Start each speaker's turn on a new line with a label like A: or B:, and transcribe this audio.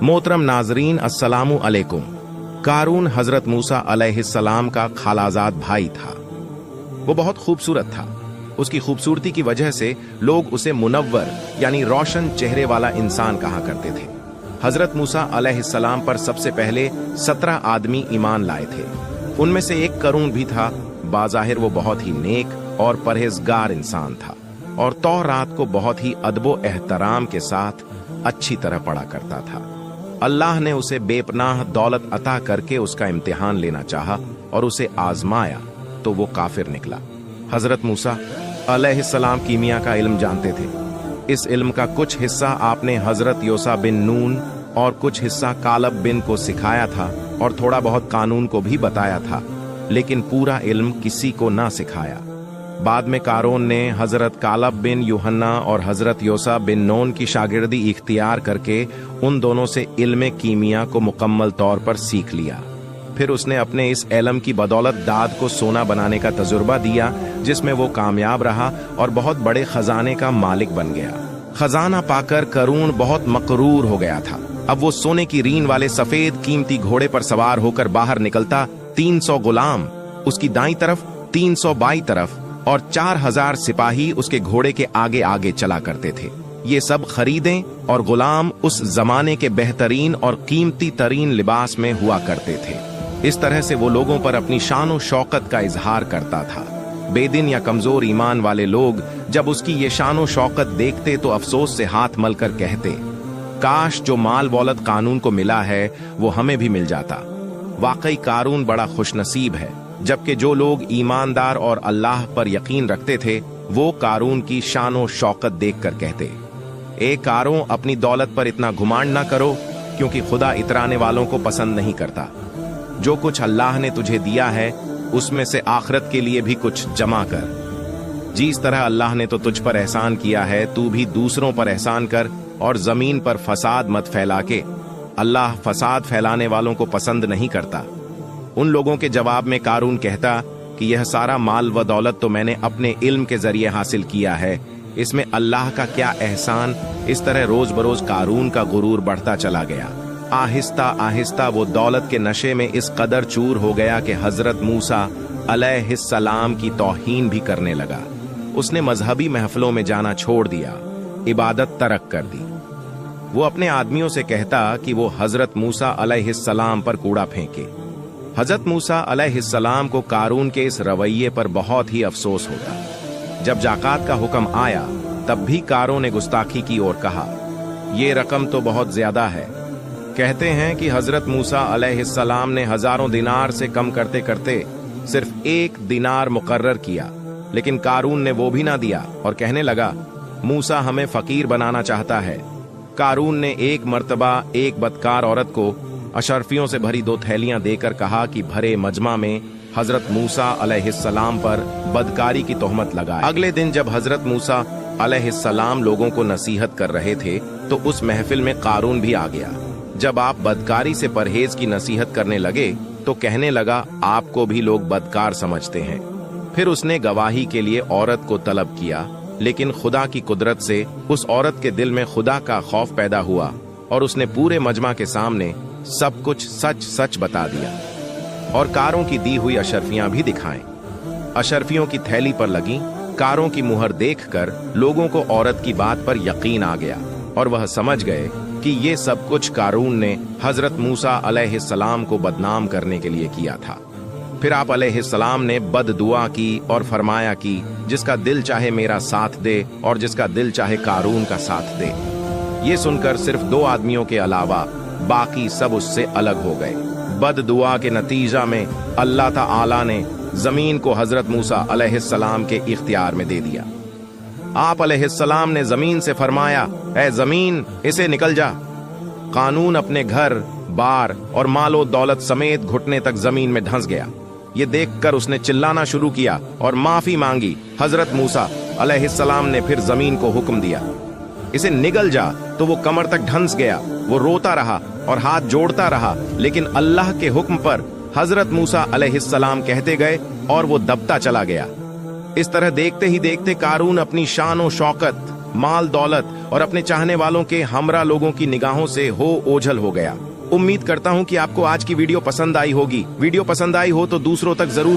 A: मोहतरम नाजरीन, अस्सलामु अलैकुम। कारून हजरत मूसा अलैहिस्सलाम का खालाजाद भाई था। वो बहुत खूबसूरत था। उसकी खूबसूरती की वजह से लोग उसे मुनव्वर यानी रोशन चेहरे वाला इंसान कहा करते थे। हजरत मूसा अलैहिस्सलाम पर सबसे पहले 17 आदमी ईमान लाए थे। उनमें से एक करून भी था। बाज़ाहिर वो बहुत ही नेक और परहेजगार इंसान था और तौरात को बहुत ही अदबो एहतराम के साथ अच्छी तरह पढ़ा करता था। अल्लाह ने उसे बेपनाह दौलत अता करके उसका इम्तिहान लेना चाहा और उसे आजमाया तो वो काफिर निकला। हजरत मूसा अलैहिस्सलाम कीमिया का इल्म जानते थे। इस इल्म का कुछ हिस्सा आपने हजरत योसा बिन नून और कुछ हिस्सा कालब बिन को सिखाया था और थोड़ा बहुत कानून को भी बताया था, लेकिन पूरा इल्म किसी को ना सिखाया। बाद में कारून ने हजरत कालब बिन यूहन्ना और हजरत योसा बिन नून की शागिर्दी इख्तियार करके उन दोनों से इल्म कीमिया को मुकम्मल तौर पर सीख लिया। फिर उसने अपने इस इल्म की बदौलत दाद को सोना बनाने का तजुर्बा दिया, जिसमें वो कामयाब रहा और बहुत बड़े खजाने का मालिक बन गया। खजाना पाकर करून बहुत मकरूर हो गया था। अब वो सोने की रीन वाले सफेद कीमती घोड़े पर सवार होकर बाहर निकलता। 300 गुलाम उसकी दाईं तरफ, 300 बाईं तरफ और 4000 सिपाही उसके घोड़े के आगे आगे चला करते थे। ये सब खरीदें और गुलाम उस जमाने के बेहतरीन और कीमती तरीन लिबास में हुआ करते थे। इस तरह से वो लोगों पर अपनी शान और शौकत का इजहार करता था। बेदिन या कमजोर ईमान वाले लोग जब उसकी ये शान और शौकत देखते तो अफसोस से हाथ मलकर कहते, काश जो माल दौलत कानून को मिला है वो हमें भी मिल जाता। वाकई कारून बड़ा खुशनसीब है। जबकि जो लोग ईमानदार और अल्लाह पर यकीन रखते थे वो कारून की शान और शौकत देखकर कहते, ए कारों, अपनी दौलत पर इतना घुमांड ना करो, क्योंकि खुदा इतराने वालों को पसंद नहीं करता। जो कुछ अल्लाह ने तुझे दिया है उसमें से आखिरत के लिए भी कुछ जमा कर। जिस तरह अल्लाह ने तो तुझ पर एहसान किया है, तू भी दूसरों पर एहसान कर और जमीन पर फसाद मत फैला के। अल्लाह फसाद फैलाने वालों को पसंद नहीं करता। उन लोगों के जवाब में कारून कहता कि यह सारा माल व दौलत तो मैंने अपने इल्म के जरिए हासिल किया है, इसमें अल्लाह का क्या एहसान। इस तरह रोज बरोज कारून का गुरूर बढ़ता चला गया। आहिस्ता आहिस्ता वो दौलत के नशे में इस कदर चूर हो गया कि हजरत मूसा अलैहिस्सलाम की तौहीन भी करने लगा। उसने मजहबी महफिलों में जाना छोड़ दिया, इबादत तरक कर दी। वो अपने आदमियों से कहता कि वो हजरत मूसा अलैहिस्सलाम पर कूड़ा फेंके। हजरत मूसा अलैहिस्सलाम को कारून के इस रवैये पर बहुत ही अफसोस होता। जब जाकात का हुक्म आया तब भी कारून ने गुस्ताखी की और कहा, ये रकम तो बहुत ज्यादा है। कहते हैं कि हजरत मूसा अलैहिस्सलाम ने हजारों दिनार से कम करते करते सिर्फ 1 दिनार मुकर्रर किया, लेकिन कारून ने वो भी ना दिया और कहने लगा, मूसा हमें फकीर बनाना चाहता है। कारून ने एक मर्तबा एक बदकार औरत को अशरफियों से भरी 2 थैलियां देकर कहा कि भरे मजमा में हजरत मूसा अलैहिस्सलाम पर बदकारी की तोहमत लगाए। अगले दिन जब हजरत मूसा अलैहिस्सलाम लोगों को नसीहत कर रहे थे तो उस महफिल में कारून भी आ गया। जब आप बदकारी से परहेज की नसीहत करने लगे तो कहने लगा, आपको भी लोग बदकार समझते हैं। फिर उसने गवाही के लिए औरत को तलब किया, लेकिन खुदा की कुदरत से उस औरत के दिल में खुदा का खौफ पैदा हुआ और उसने पूरे मजमा के सामने सब कुछ सच सच बता दिया और कारों की दी हुई अशरफियां भी दिखाएं। अशरफियों की थैली पर लगी कारों की मुहर देखकर लोगों को औरत की बात पर यकीन आ गया और वह समझ गए कि ये सब कुछ कारून ने हजरत मूसा अलैहिस्सलाम को बदनाम करने के लिए किया था। फिर आप अलैहिस्सलाम ने बद दुआ की और फरमाया कि जिसका दिल चाहे मेरा साथ दे और जिसका दिल चाहे कारून का साथ दे। ये सुनकर सिर्फ 2 आदमियों के अलावा बाकी सब उससे अलग हो गए। बद दुआ के नतीजा में अल्लाह ताला ने जमीन को हजरत मूसा अलैहिस्सलाम के इख्तियार में दे दिया। आप अलैहिस्सलाम ने जमीन से फरमाया, ऐ जमीन, इसे निकल जा। कानून अपने घर बार और मालो दौलत समेत घुटने तक जमीन में धंस गया। ये देखकर उसने चिल्लाना शुरू किया और माफी मांगी। हजरत मूसा अलैहिस्सलाम ने फिर जमीन को हुक्म दिया, इसे निगल जा, तो वो कमर तक धंस गया। वो रोता रहा और हाथ जोड़ता रहा, लेकिन अल्लाह के हुक्म पर हजरत मूसा अलैहिस्सलाम कहते गए और वो दबता चला गया। इस तरह देखते ही देखते कारून अपनी शान और शौकत माल दौलत और अपने चाहने वालों के हमरा लोगों की निगाहों से हो ओझल हो गया। उम्मीद करता हूं कि आपको आज की वीडियो पसंद आई होगी। वीडियो पसंद आई हो तो दूसरों तक जरूर